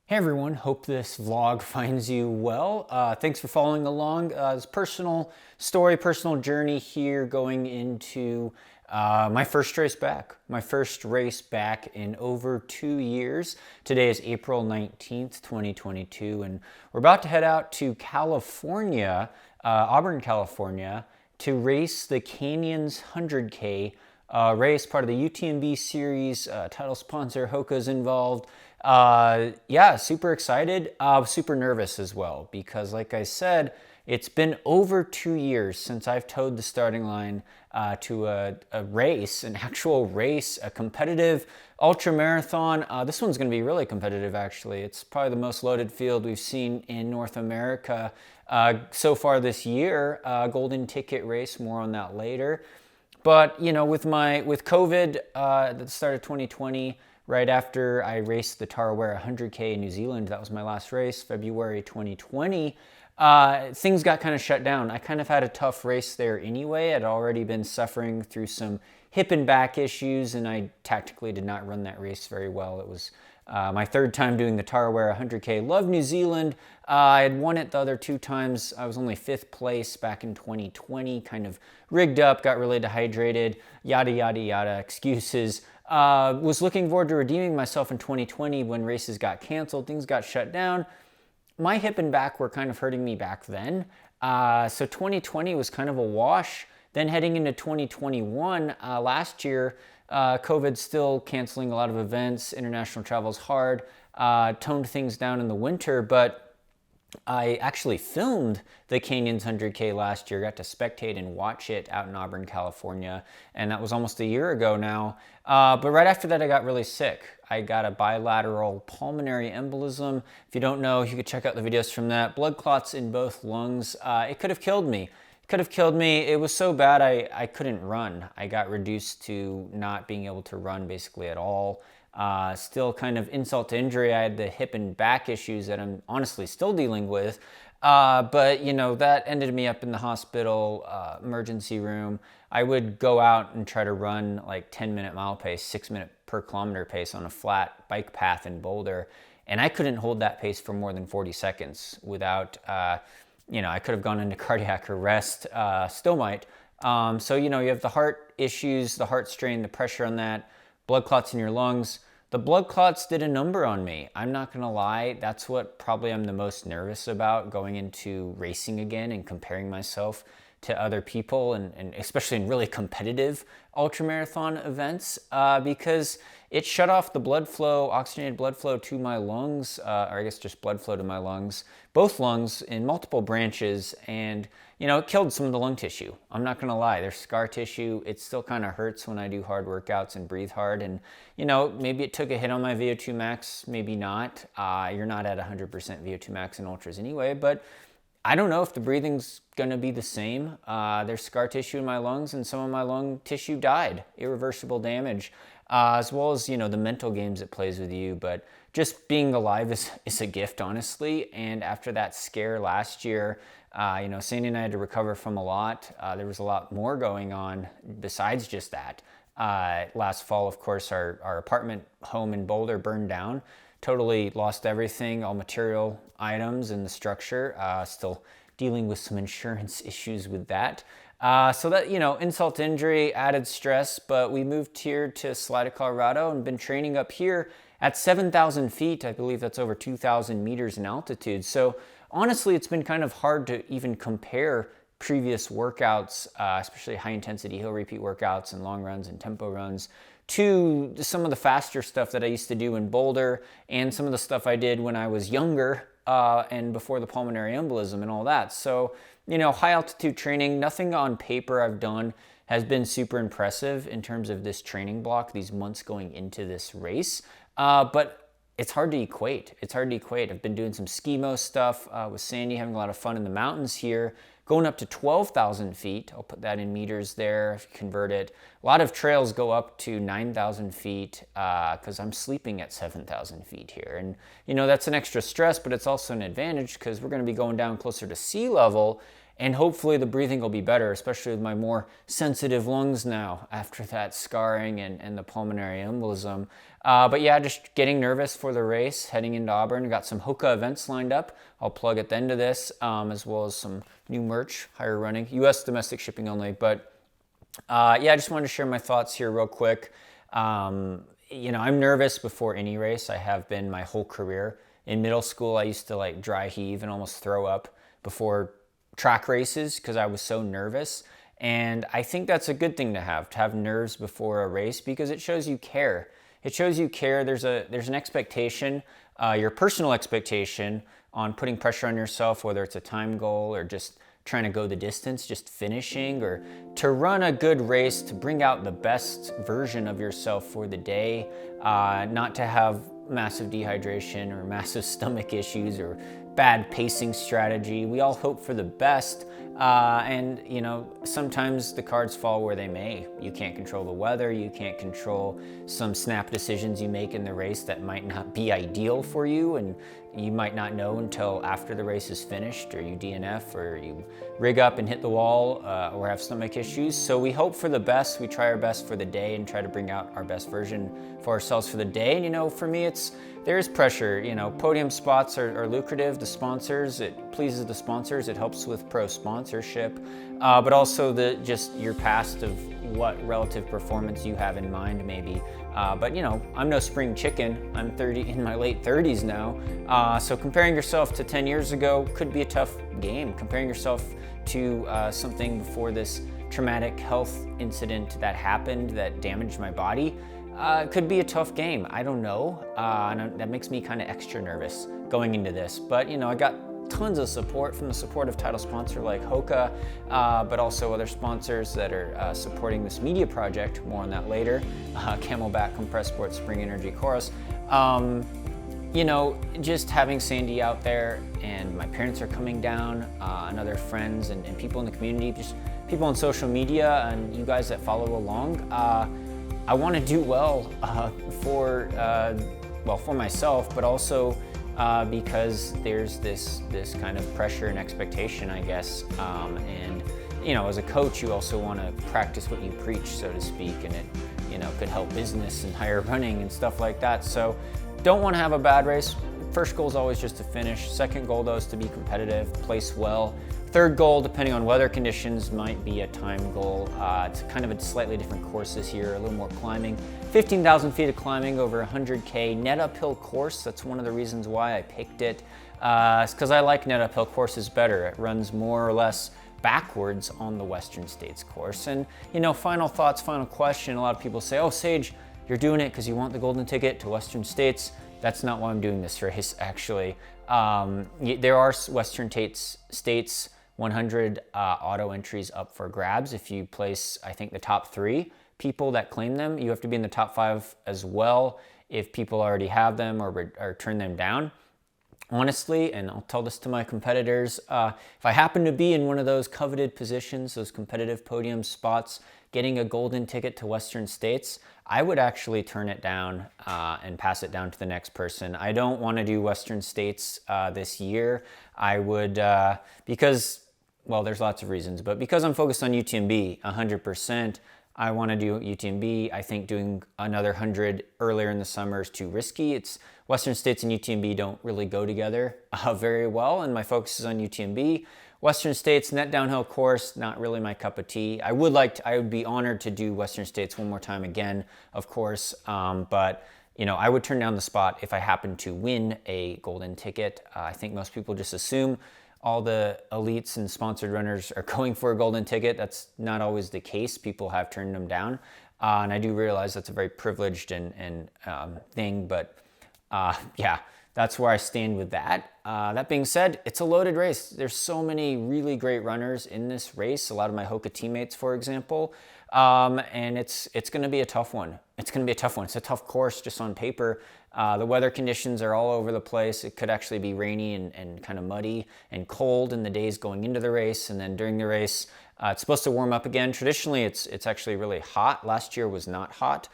Hey everyone, hope this vlog finds you well. Thanks for following along. It's personal story, personal journey here going into my first race back. My first race back in over 2 years. Today is April 19th, 2022, and we're about to head out to California, Auburn, California, to race the Canyons 100K race, part of the UTMB series. Title sponsor HOKA is involved. Yeah, super excited. Super nervous as well because, like I said, it's been over 2 years since I've towed the starting line to a race, an actual race, a competitive ultramarathon. This one's going to be really competitive, actually. It's probably the most loaded field we've seen in North America so far this year. Golden ticket race, more on that later. But you know, with COVID at the start of 2020, right after I raced the Tarawera 100K in New Zealand, that was my last race, February 2020, things got kind of shut down. I kind of had a tough race there anyway. I'd already been suffering through some hip and back issues, and I tactically did not run that race very well. It was my third time doing the Tarawera 100K. Love New Zealand. I had won it the other 2 times. I was only 5th place back in 2020, kind of rigged up, got really dehydrated, yada, yada, yada, excuses. Was looking forward to redeeming myself in 2020 when races got canceled, things got shut down. My hip and back were kind of hurting me back then. So 2020 was kind of a wash. Then heading into 2021, last year, COVID still canceling a lot of events, international travel's hard, toned things down in the winter, but I actually filmed the Canyons 100K last year, got to spectate and watch it out in Auburn, California, and that was almost a year ago now. But right after that, I got really sick. I got a bilateral pulmonary embolism. If you don't know, you could check out the videos from that. Blood clots in both lungs. It could have killed me. It was so bad I couldn't run. I got reduced to not being able to run basically at all. Still kind of insult to injury. I had the hip and back issues that I'm honestly still dealing with. But you know, that ended me up in the hospital, emergency room. I would go out and try to run like 10-minute mile pace, 6-minute per kilometer pace on a flat bike path in Boulder. And I couldn't hold that pace for more than 40 seconds without, I could have gone into cardiac arrest, still might. So, you know, you have the heart issues, the heart strain, the pressure on that, blood clots in your lungs. The blood clots did a number on me. I'm not gonna lie, that's what probably I'm the most nervous about going into racing again and comparing myself to other people and especially in really competitive ultramarathon events because it shut off the blood flow, oxygenated blood flow to my lungs, or I guess just blood flow to my lungs, both lungs in multiple branches, and you know, it killed some of the lung tissue. I'm not gonna lie, there's scar tissue. It still kind of hurts when I do hard workouts and breathe hard, and you know, maybe it took a hit on my VO2 max, maybe not. You're not at 100% VO2 max in ultras anyway, but I don't know if the breathing's gonna be the same. There's scar tissue in my lungs, and some of my lung tissue died, irreversible damage, as well as, you know, the mental games it plays with you. But just being alive is a gift, honestly. And after that scare last year, Sandy and I had to recover from a lot. There was a lot more going on besides just that. Last fall, of course, our apartment home in Boulder burned down. Totally lost everything, all material items in the structure. Still dealing with some insurance issues with that. So that, you know, insult to injury, added stress, but we moved here to Salida, Colorado, and been training up here at 7,000 feet. I believe that's over 2,000 meters in altitude. So honestly, it's been kind of hard to even compare previous workouts, especially high intensity hill repeat workouts and long runs and tempo runs, to some of the faster stuff that I used to do in Boulder and some of the stuff I did when I was younger and before the pulmonary embolism and all that. So, you know, high altitude training, nothing on paper I've done has been super impressive in terms of this training block, these months going into this race. But it's hard to equate. I've been doing some skimo stuff with Sandy, having a lot of fun in the mountains here, going up to 12,000 feet. I'll put that in meters there if you convert it. A lot of trails go up to 9,000 feet because I'm sleeping at 7,000 feet here. And, you know, that's an extra stress, but it's also an advantage because we're going to be going down closer to sea level. and hopefully the breathing will be better, especially with my more sensitive lungs now after that scarring and the pulmonary embolism. But yeah, just getting nervous for the race, heading into Auburn. Got some HOKA events lined up. I'll plug at the end of this, as well as some new merch, higher running, U.S. domestic shipping only. But yeah, I just wanted to share my thoughts here real quick. You know, I'm nervous before any race. I have been my whole career. In middle school, I used to like dry heave and almost throw up before track races because I was so nervous. And I think that's a good thing to have nerves before a race, because it shows you care. It shows you care. There's an expectation, your personal expectation on putting pressure on yourself, whether it's a time goal or just trying to go the distance, just finishing, or to run a good race, to bring out the best version of yourself for the day, not to have massive dehydration or massive stomach issues or bad pacing strategy. We all hope for the best, and you know, sometimes the cards fall where they may. You can't control the weather, you can't control some snap decisions you make in the race that might not be ideal for you, and you might not know until after the race is finished, or you DNF, or you rig up and hit the wall, or have stomach issues. So we hope for the best, we try our best for the day and try to bring out our best version for ourselves for the day. And you know, for me, there's pressure. You know, podium spots are lucrative. The sponsors, it pleases the sponsors. It helps with pro sponsorship, but also just your past of what relative performance you have in mind, maybe. But you know, I'm no spring chicken. I'm in my late 30s now. So comparing yourself to 10 years ago could be a tough game. Comparing yourself to something before this traumatic health incident that happened that damaged my body, could be a tough game. I don't know. And that makes me kind of extra nervous going into this. But you know, I got tons of support from the supportive title sponsor like HOKA, but also other sponsors that are supporting this media project. More on that later. Camelback, Compressed Sports, Spring Energy, Chorus. You know, just having Sandy out there, and my parents are coming down, and other friends and people in the community, just people on social media, and you guys that follow along. I want to do well for myself, but also because there's this kind of pressure and expectation, I guess. And you know, as a coach, you also want to practice what you preach, so to speak, and it, you know, could help business and higher running and stuff like that. So don't want to have a bad race. First goal is always just to finish. Second goal, though, is to be competitive, place well. Third goal, depending on weather conditions, might be a time goal. It's kind of a slightly different course this year, a little more climbing. 15,000 feet of climbing, over 100K. Net uphill course, that's one of the reasons why I picked it. It's because I like net uphill courses better. It runs more or less backwards on the Western States course. And you know, final thoughts, final question. A lot of people say, oh, Sage, you're doing it because you want the golden ticket to Western States. That's not why I'm doing this race, actually. There are Western States 100 auto entries up for grabs. If you place, I think, the top 3 people that claim them, you have to be in the top 5 as well if people already have them or turn them down. Honestly, and I'll tell this to my competitors, if I happen to be in one of those coveted positions, those competitive podium spots, getting a golden ticket to Western States, I would actually turn it down and pass it down to the next person. I don't want to do Western States this year. I would, because, well, there's lots of reasons, but because I'm focused on UTMB 100%, I want to do UTMB. I think doing another 100 earlier in the summer is too risky. It's Western States and UTMB don't really go together very well, and my focus is on UTMB. Western States, net downhill course, not really my cup of tea. I would be honored to do Western States one more time again, of course, but you know, I would turn down the spot if I happen to win a golden ticket. I think most people just assume all the elites and sponsored runners are going for a golden ticket. That's not always the case. People have turned them down, and I do realize that's a very privileged and thing, but yeah, that's where I stand with that. That being said, it's a loaded race. There's so many really great runners in this race, a lot of my HOKA teammates, for example, and it's going to be a tough one. It's going to be a tough one. It's a tough course just on paper. The weather conditions are all over the place. It could actually be rainy and kind of muddy and cold in the days going into the race, and then during the race, It's supposed to warm up again. Traditionally, it's actually really hot. Last year was not hot.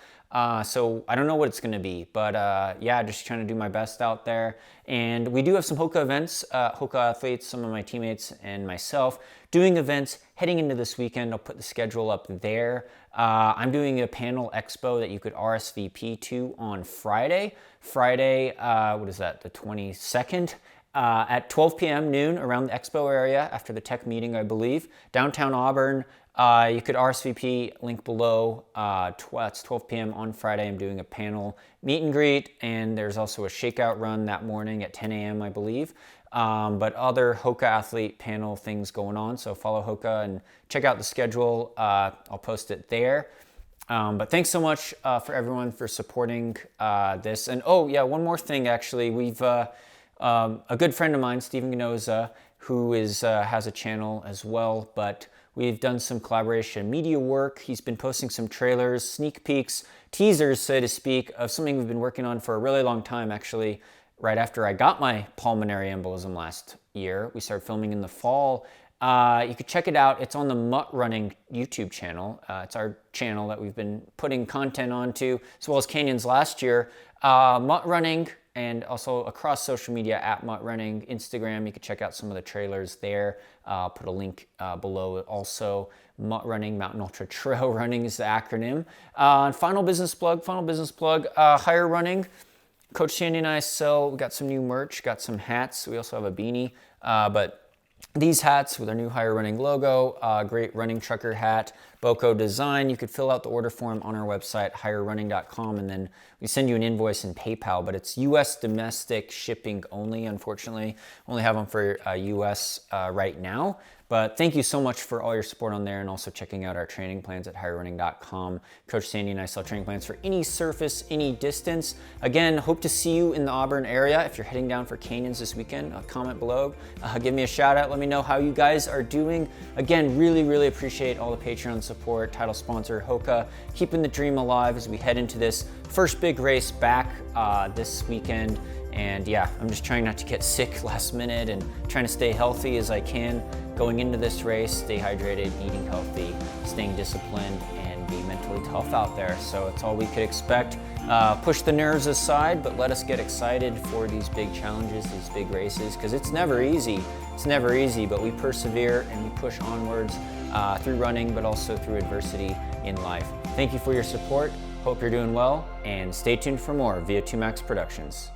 So I don't know what it's going to be, but yeah, just trying to do my best out there. And we do have some HOKA events, HOKA athletes, some of my teammates and myself doing events heading into this weekend. I'll put the schedule up there. I'm doing a panel expo that you could RSVP to on Friday. Friday, what is that, the 22nd? At 12 p.m. noon around the expo area after the tech meeting, I believe. Downtown Auburn. You could RSVP, link below. It's 12 p.m. on Friday. I'm doing a panel meet and greet, and there's also a shakeout run that morning at 10 a.m., I believe. But other HOKA athlete panel things going on, so follow HOKA and check out the schedule. I'll post it there. But thanks so much for everyone for supporting this. And oh yeah, one more thing actually. We've a good friend of mine, Stephen Ganoza, who has a channel as well, but we've done some collaboration media work. He's been posting some trailers, sneak peeks, teasers, so to speak, of something we've been working on for a really long time, actually. Right after I got my pulmonary embolism last year, we started filming in the fall. You could check it out. It's on the Mutt Running YouTube channel. It's our channel that we've been putting content onto, as well as Canyons last year. Mutt Running, and also across social media at Mutt Running, Instagram. You can check out some of the trailers there. I'll put a link below. Also, Mutt Running, Mountain Ultra Trail Running is the acronym. Final business plug, Higher Running. Coach Sandy and I we got some new merch, got some hats. We also have a beanie, but these hats with our new Higher Running logo, great running trucker hat, Boco design. You could fill out the order form on our website, higherrunning.com, and then we send you an invoice in PayPal, but it's US domestic shipping only, unfortunately. Only have them for US right now. But thank you so much for all your support on there, and also checking out our training plans at higherrunning.com. Coach Sandy and I sell training plans for any surface, any distance. Again, hope to see you in the Auburn area. If you're heading down for Canyons this weekend, comment below. Give me a shout out. Let me know how you guys are doing. Again, really, really appreciate all the Patreon support. Title sponsor, HOKA, keeping the dream alive as we head into this first big race back this weekend. And yeah, I'm just trying not to get sick last minute and trying to stay healthy as I can going into this race, stay hydrated, eating healthy, staying disciplined, and be mentally tough out there. So it's all we could expect. Push the nerves aside, but let us get excited for these big challenges, these big races, because it's never easy. It's never easy, but we persevere and we push onwards through running, but also through adversity in life. Thank you for your support. Hope you're doing well, and stay tuned for more via 2Max Productions.